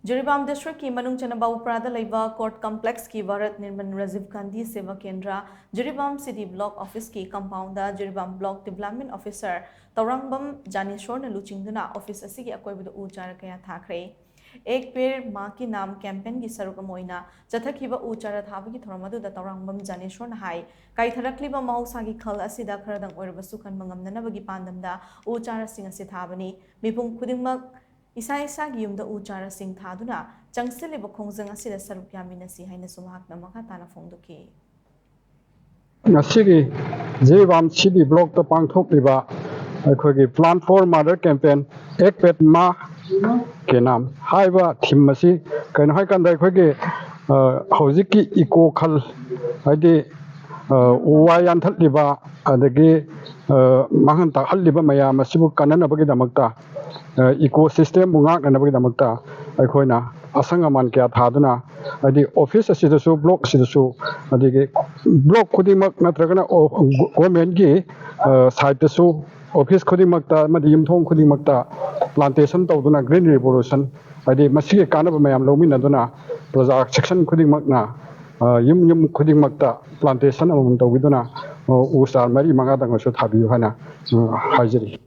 JIRIBAM district की MANUNG चन्ना BABUPARA LEIBA court complex की BHARAT NIRMAN RAJIV GANDHI SEVA KENDRA JIRIBAM city block office की compound दा JIRIBAM block development officer Tourangbam Janeshor ने Lucingduna office Asigi Akoibada Chara kaya Thakhre एक पेड़ माँ की नाम कैंपेन की सरुक मोइना चथखिबा उचारा थाबगी थोरमदुदा तौरांगबम जानेश्वर हाई काइथरक्लिबा महौसागी खल असिदा खरदंग ओइरबसु खनमंगमनबगी पांदमदा उचारा सिंग असि थाबनी मिपुम खुदिंगमक इसा इसागी युमदा उचारा सिंग थादुना चंगसिलिबा खोंजंग असिदा सरुक यामिनसी हाइना सुमहाकना मखा ताना फोंदुकी Asigi JIRIBAM city block to pangthokliba akhoi plan for mother campaign ek pet ma ke nam haiba thim asi kain hai kan dai khoi ge hojiki eco khal haidi uwa yan thaliba adagi mahan ta haliba mayam asibu kanana bagi damakta ecosystem bunga kana bagi damakta aikhoina asangaman kya thaduna adi office asidasu block asidasu adigi block khudimak natragana government gi site tasu office khudimakta madi yumthong khudimakta plantation tawduna green revolution adi masigi kanaba mayam lominaduna project section khudimakna yum khudimakta plantation amum tawiduna usar mari manga dangasu thabiyu hana hajiri